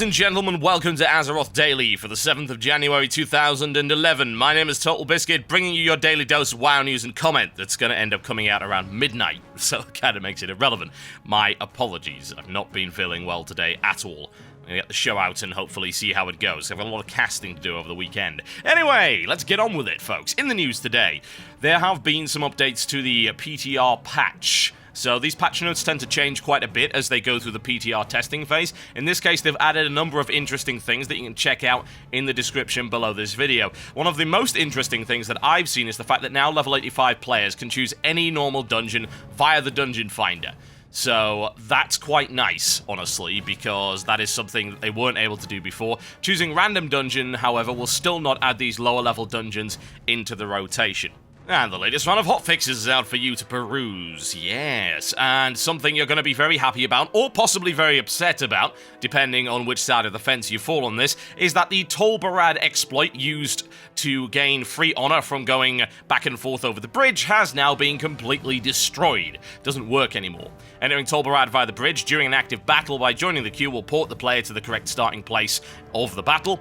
and gentlemen, welcome to Azeroth Daily for the 7th of January 2011. My name is TotalBiscuit, bringing you your daily dose of WoW news and comment that's going to end up coming out around midnight, so it kind of makes it irrelevant. My apologies, I've not been feeling well today at all. I'm going to get the show out and hopefully see how it goes. I've got a lot of casting to do over the weekend. Anyway, let's get on with it, folks. In the news today, there have been some updates to the PTR patch. So these patch notes tend to change quite a bit as they go through the PTR testing phase. In this case, they've added a number of interesting things that you can check out in the description below this video. One of the most interesting things that I've seen is the fact that now level 85 players can choose any normal dungeon via the Dungeon Finder. So that's quite nice, honestly, because that is something that they weren't able to do before. Choosing random dungeon, however, will still not add these lower level dungeons into the rotation. And the latest round of hotfixes is out for you to peruse, yes, and something you're going to be very happy about, or possibly very upset about, depending on which side of the fence you fall on this, is that the Tolbarad exploit used to gain free honor from going back and forth over the bridge has now been completely destroyed. Doesn't work anymore. Entering Tolbarad via the bridge during an active battle by joining the queue will port the player to the correct starting place of the battle.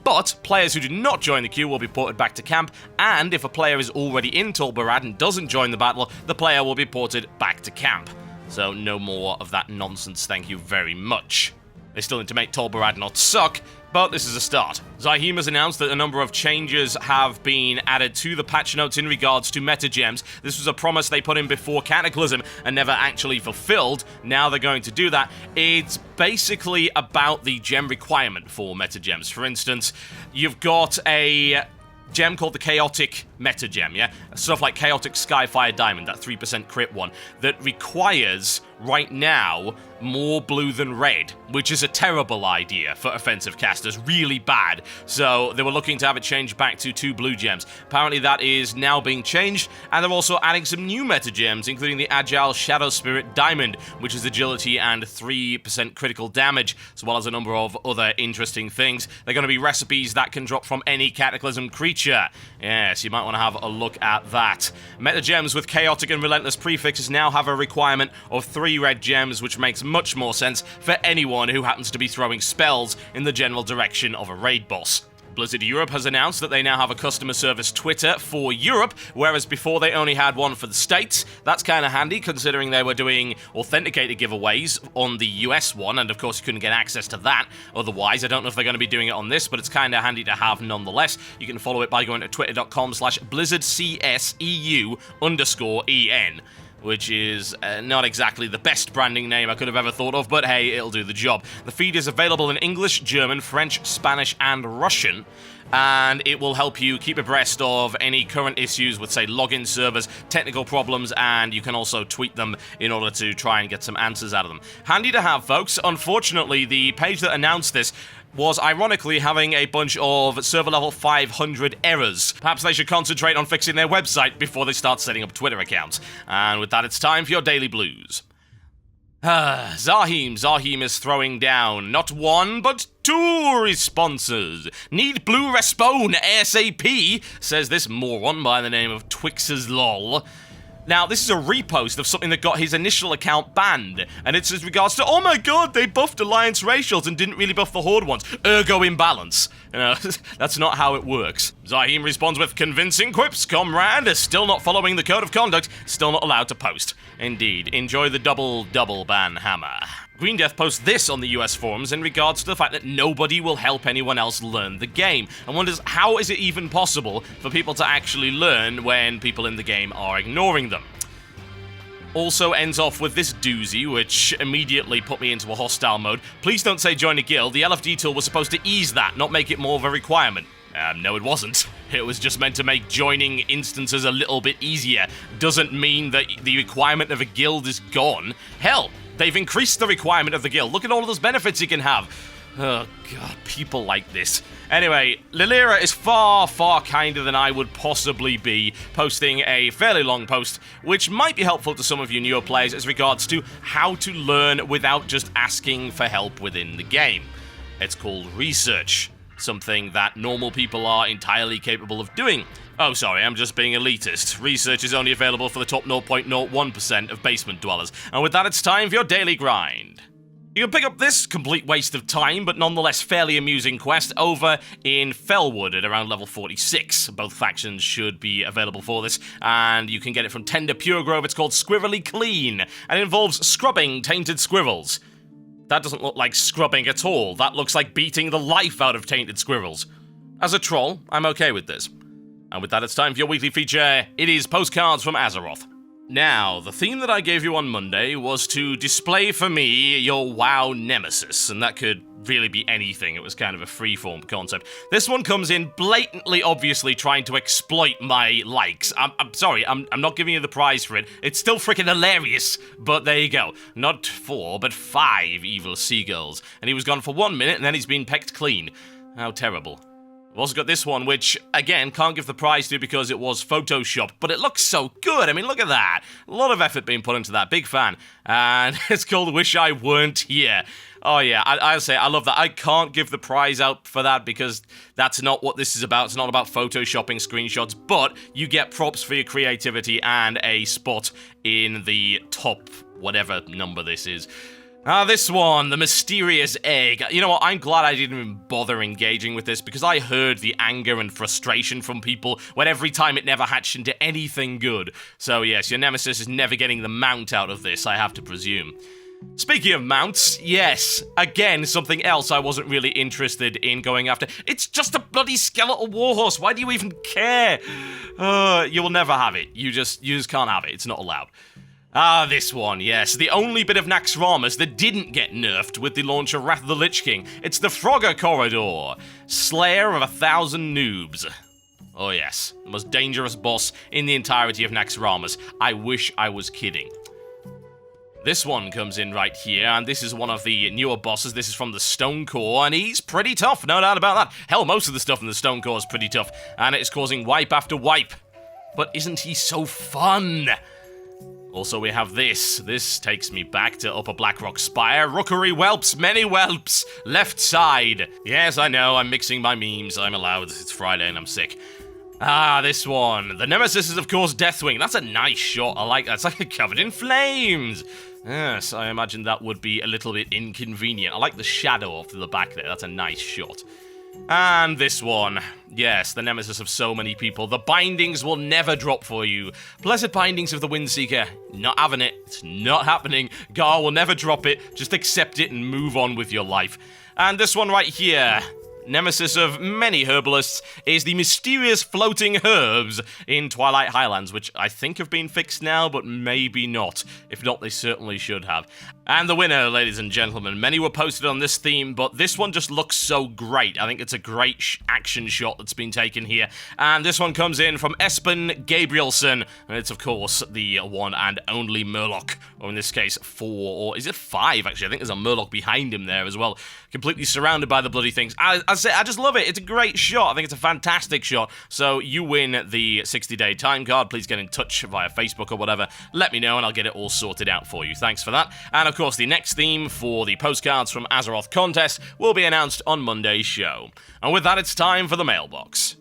But players who do not join the queue will be ported back to camp, and if a player is already in Tolbarad and doesn't join the battle, the player will be ported back to camp. So no more of that nonsense, thank you very much. They still need to make Tolbarad not suck, but this is a start. Zahim has announced that a number of changes have been added to the patch notes in regards to meta gems. This was a promise they put in before Cataclysm and never actually fulfilled. Now they're going to do that. It's basically about the gem requirement for meta gems. For instance, you've got a gem called the Chaotic Meta Gem, yeah? Stuff like Chaotic Skyfire Diamond, that 3% crit one, that requires, right now, more blue than red, which is a terrible idea for offensive casters, really bad. So they were looking to have it changed back to 2 blue gems. Apparently that is now being changed, and they're also adding some new meta gems, including the Agile Shadow Spirit Diamond, which is agility and 3% critical damage, as well as a number of other interesting things. They're going to be recipes that can drop from any Cataclysm creature. Yes, you might want to have a look at that. Meta gems with Chaotic and Relentless prefixes now have a requirement of 3 red gems, which makes much more sense for anyone who happens to be throwing spells in the general direction of a raid boss. Blizzard Europe has announced that they now have a customer service Twitter for Europe, whereas before they only had one for the States. That's kind of handy, considering they were doing authenticated giveaways on the US one, and of course you couldn't get access to that otherwise. I don't know if they're going to be doing it on this, but it's kind of handy to have nonetheless. You can follow it by going to twitter.com/BlizzardCSEU_EN. Which is not exactly the best branding name I could have ever thought of, but hey, it'll do the job. The feed is available in English, German, French, Spanish, and Russian, and it will help you keep abreast of any current issues with, say, login servers, technical problems, and you can also tweet them in order to try and get some answers out of them. Handy to have, folks. Unfortunately, the page that announced this was ironically having a bunch of server level 500 errors. Perhaps they should concentrate on fixing their website before they start setting up Twitter accounts. And with that, it's time for your daily blues. Zahim is throwing down not 1, but 2 responses. Need blue respawn ASAP, says this moron by the name of TwixersLol. Now, this is a repost of something that got his initial account banned, and it's as regards to, oh my god, they buffed Alliance racials and didn't really buff the Horde ones. Ergo imbalance. You know, that's not how it works. Zahim responds with convincing quips. Comrade is still not following the code of conduct, still not allowed to post. Indeed, enjoy the double ban hammer. Green Death posts this on the US forums in regards to the fact that nobody will help anyone else learn the game, and wonders how is it even possible for people to actually learn when people in the game are ignoring them. Also ends off with this doozy, which immediately put me into a hostile mode. Please don't say join a guild. The LFD tool was supposed to ease that, not make it more of a requirement. No, it wasn't. It was just meant to make joining instances a little bit easier. Doesn't mean that the requirement of a guild is gone. Hell, they've increased the requirement of the guild. Look at all of those benefits you can have. Oh, God, people like this. Anyway, Lilira is far, far kinder than I would possibly be, posting a fairly long post, which might be helpful to some of you newer players as regards to how to learn without just asking for help within the game. It's called research. Something that normal people are entirely capable of doing. Oh, sorry, I'm just being elitist. Research is only available for the top 0.01% of basement dwellers. And with that, it's time for your daily grind. You can pick up this complete waste of time, but nonetheless fairly amusing quest over in Felwood at around level 46. Both factions should be available for this, and you can get it from Tender Puregrove. It's called Squirrely Clean, and it involves scrubbing tainted squirrels. That doesn't look like scrubbing at all. That looks like beating the life out of tainted squirrels. As a troll, I'm okay with this. And with that, it's time for your weekly feature. It is Postcards from Azeroth. Now, the theme that I gave you on Monday was to display for me your WoW nemesis, and that could really be anything. It was kind of a freeform concept. This one comes in blatantly, obviously trying to exploit my likes. I'm sorry, I'm not giving you the prize for it. It's still freaking hilarious, but there you go. Not 4, but 5 evil seagulls. And he was gone for 1 minute, and then he's been pecked clean. How terrible. I've also got this one, which, again, can't give the prize to because it was Photoshopped, but it looks so good. I mean, look at that. A lot of effort being put into that. Big fan. And it's called Wish I Weren't Here. Oh, yeah, I'll say, I love that. I can't give the prize out for that because that's not what this is about. It's not about photoshopping screenshots, but you get props for your creativity and a spot in the top whatever number this is. This one, the mysterious egg. You know what, I'm glad I didn't even bother engaging with this because I heard the anger and frustration from people when every time it never hatched into anything good. So yes, your nemesis is never getting the mount out of this, I have to presume. Speaking of mounts, yes, again, something else I wasn't really interested in going after. It's just a bloody skeletal warhorse, why do you even care? You will never have it, you just can't have it, it's not allowed. This one, yes. The only bit of Naxxramas that didn't get nerfed with the launch of Wrath of the Lich King. It's the Frogger Corridor. Slayer of 1,000 noobs. Oh yes, the most dangerous boss in the entirety of Naxxramas. I wish I was kidding. This one comes in right here, and this is one of the newer bosses. This is from the Stone Core, and he's pretty tough, no doubt about that. Hell, most of the stuff in the Stone Core is pretty tough, and it's causing wipe after wipe. But isn't he so fun? Also, we have this. This takes me back to Upper Blackrock Spire. Rookery whelps, many whelps, left side. Yes, I know, I'm mixing my memes. I'm allowed. It's Friday and I'm sick. This one. The nemesis is, of course, Deathwing. That's a nice shot. I like that. It's like covered in flames. Yes, I imagine that would be a little bit inconvenient. I like the shadow off to the back there. That's a nice shot. And this one. Yes, the nemesis of so many people. The bindings will never drop for you. Blessed bindings of the Windseeker. Not having it. It's not happening. Gar will never drop it. Just accept it and move on with your life. And this one right here. Nemesis of many herbalists is the mysterious floating herbs in Twilight Highlands, which I think have been fixed now, but maybe not. If not, they certainly should have. And the winner, ladies and gentlemen, many were posted on this theme, but this one just looks so great. I think it's a great action shot that's been taken here. And this one comes in from Espen Gabrielson, and it's, of course, the one and only Murloc, or in this case, 4, or is it 5, actually? I think there's a Murloc behind him there as well, completely surrounded by the bloody things. I just love it. It's a great shot. I think it's a fantastic shot. So you win the 60-day time card. Please get in touch via Facebook or whatever. Let me know and I'll get it all sorted out for you. Thanks for that. And of course, the next theme for the Postcards from Azeroth contest will be announced on Monday's show. And with that, it's time for the mailbox.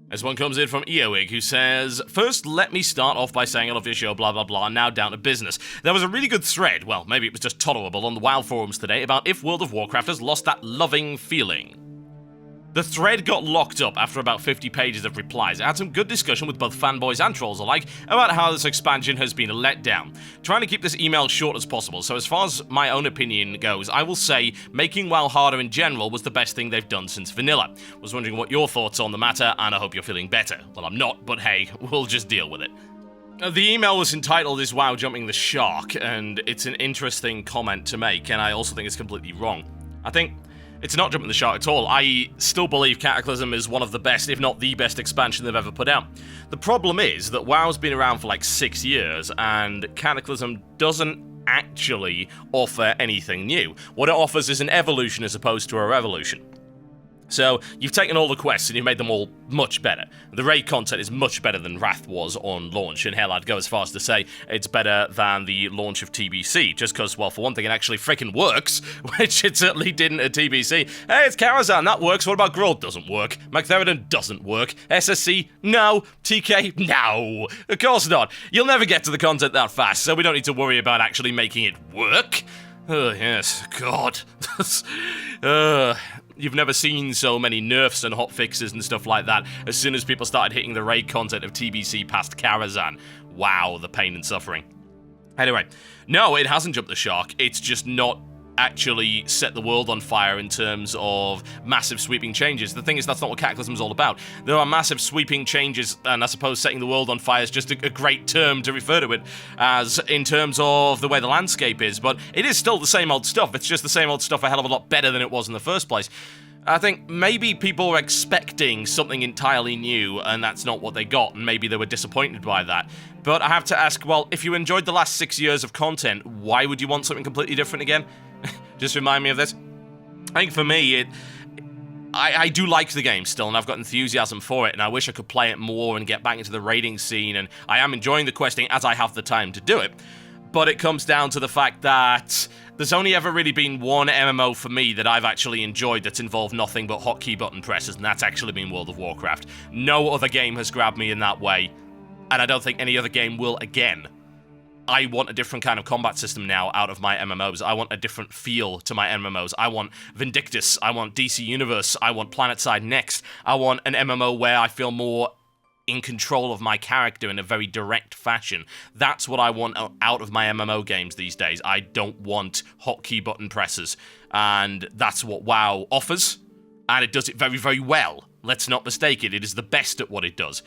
This one comes in from Eowig, who says, "First, let me start off by saying I love your show, blah blah blah, now down to business. There was a really good thread, well, maybe it was just tolerable, on the WoW forums today about if World of Warcraft has lost that loving feeling. The thread got locked up after about 50 pages of replies. It had some good discussion with both fanboys and trolls alike about how this expansion has been a letdown. Trying to keep this email short as possible, so as far as my own opinion goes, I will say making WoW harder in general was the best thing they've done since vanilla. Was wondering what your thoughts on the matter, and I hope you're feeling better. Well, I'm not, but hey, we'll just deal with it." The email was entitled, "Is WoW Jumping the Shark?" and it's an interesting comment to make, and I also think it's completely wrong. I think it's not jumping the shark at all. I still believe Cataclysm is one of the best, if not the best, expansion they've ever put out. The problem is that WoW's been around for like 6 years, and Cataclysm doesn't actually offer anything new. What it offers is an evolution as opposed to a revolution. So, you've taken all the quests and you've made them all much better. The raid content is much better than Wrath was on launch, and hell, I'd go as far as to say it's better than the launch of TBC, just because, well, for one thing, it actually freaking works, which it certainly didn't at TBC. Hey, it's Karazhan, that works. What about Gruul? Doesn't work. McTheridan doesn't work. SSC? No. TK? No. Of course not. You'll never get to the content that fast, so we don't need to worry about actually making it work. Oh, yes, God. You've never seen so many nerfs and hotfixes and stuff like that as soon as people started hitting the raid content of TBC past Karazhan. Wow, the pain and suffering. Anyway, no, it hasn't jumped the shark. It's just not actually set the world on fire in terms of massive sweeping changes. The thing is, that's not what Cataclysm's all about. There are massive sweeping changes, and I suppose setting the world on fire is just a great term to refer to it as in terms of the way the landscape is, but it is still the same old stuff. It's just the same old stuff a hell of a lot better than it was in the first place. I think maybe people were expecting something entirely new, and that's not what they got, and maybe they were disappointed by that. But I have to ask, well, if you enjoyed the last 6 years of content, why would you want something completely different again? Just remind me of this. I think for me, I do like the game still, and I've got enthusiasm for it, and I wish I could play it more and get back into the raiding scene, and I am enjoying the questing as I have the time to do it. But it comes down to the fact that there's only ever really been one MMO for me that I've actually enjoyed that's involved nothing but hotkey button presses, and that's actually been World of Warcraft. No other game has grabbed me in that way, and I don't think any other game will again. I want a different kind of combat system now out of my MMOs. I want a different feel to my MMOs. I want Vindictus. I want DC Universe. I want PlanetSide Next. I want an MMO where I feel more in control of my character in a very direct fashion. That's what I want out of my MMO games these days. I don't want hotkey button presses. And that's what WoW offers. And it does it very, very well. Let's not mistake it. It is the best at what it does.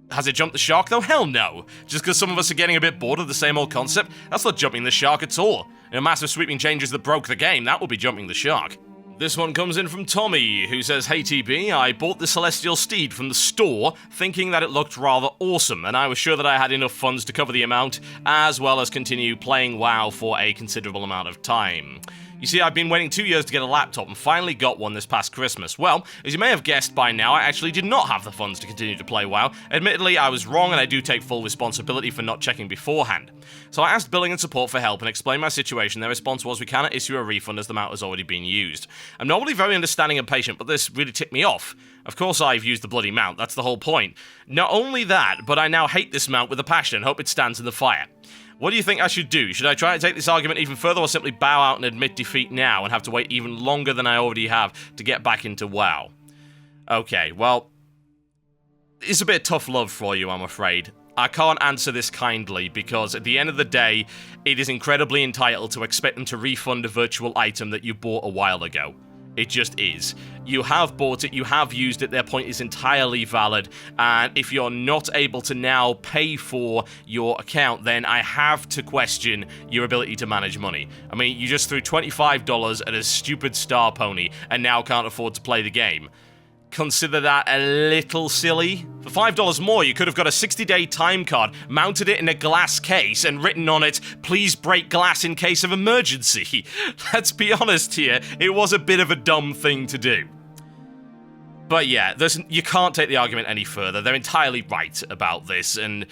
Has it jumped the shark, though? Hell no. Just because some of us are getting a bit bored of the same old concept, that's not jumping the shark at all. Massive sweeping changes that broke the game, that will be jumping the shark. This one comes in from Tommy, who says, "Hey TB, I bought the Celestial Steed from the store, thinking that it looked rather awesome, and I was sure that I had enough funds to cover the amount, as well as continue playing WoW for a considerable amount of time. You see, I've been waiting 2 years to get a laptop and finally got one this past Christmas. Well, as you may have guessed by now, I actually did not have the funds to continue to play WoW. Admittedly, I was wrong and I do take full responsibility for not checking beforehand. So I asked billing and support for help and explained my situation. Their response was, we cannot issue a refund as the amount has already been used. I'm normally very understanding and patient, but this really ticked me off. Of course I've used the bloody mount, that's the whole point. Not only that, but I now hate this mount with a passion and hope it stands in the fire. What do you think I should do? Should I try to take this argument even further or simply bow out and admit defeat now and have to wait even longer than I already have to get back into WoW? Okay, well, it's a bit of tough love for you, I'm afraid. I can't answer this kindly because at the end of the day, it is incredibly entitled to expect them to refund a virtual item that you bought a while ago. It just is. You have bought it, you have used it, their point is entirely valid, and if you're not able to now pay for your account, then I have to question your ability to manage money. I mean, you just threw $25 at a stupid star pony and now can't afford to play the game. Consider that a little silly. For $5 more, you could have got a 60-day time card, mounted it in a glass case, and written on it, "Please break glass in case of emergency." Let's be honest here, it was a bit of a dumb thing to do. But yeah, you can't take the argument any further. They're entirely right about this, and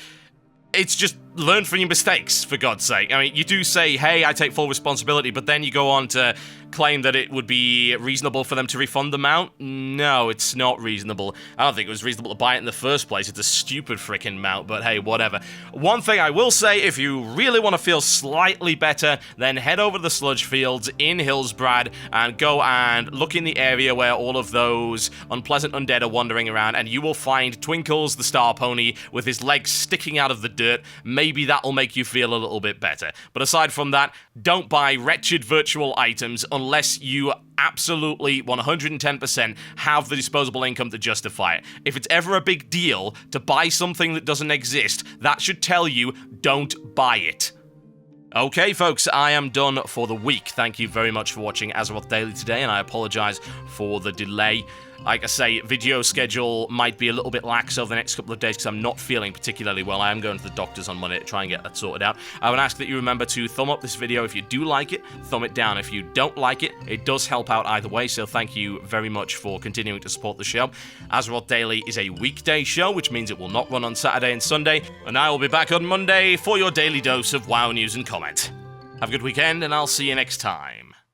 it's just learn from your mistakes, for God's sake. I mean, you do say, hey, I take full responsibility, but then you go on to claim that it would be reasonable for them to refund the mount. No, it's not reasonable. I don't think it was reasonable to buy it in the first place. It's a stupid freaking mount, but hey, whatever. One thing I will say, if you really want to feel slightly better, then head over to the sludge fields in Hillsbrad and go and look in the area where all of those unpleasant undead are wandering around, and you will find Twinkles the Star Pony with his legs sticking out of the dirt. Maybe that'll make you feel a little bit better. But aside from that, don't buy wretched virtual items unless you absolutely 110% have the disposable income to justify it. If it's ever a big deal to buy something that doesn't exist, that should tell you, don't buy it. Okay, folks, I am done for the week. Thank you very much for watching Azeroth Daily today, and I apologize for the delay. Like I say, video schedule might be a little bit lax over the next couple of days because I'm not feeling particularly well. I am going to the doctors on Monday to try and get that sorted out. I would ask that you remember to thumb up this video if you do like it, thumb it down if you don't like it. It does help out either way, so thank you very much for continuing to support the show. Azeroth Daily is a weekday show, which means it will not run on Saturday and Sunday, and I will be back on Monday for your daily dose of WoW news and comment. Have a good weekend, and I'll see you next time.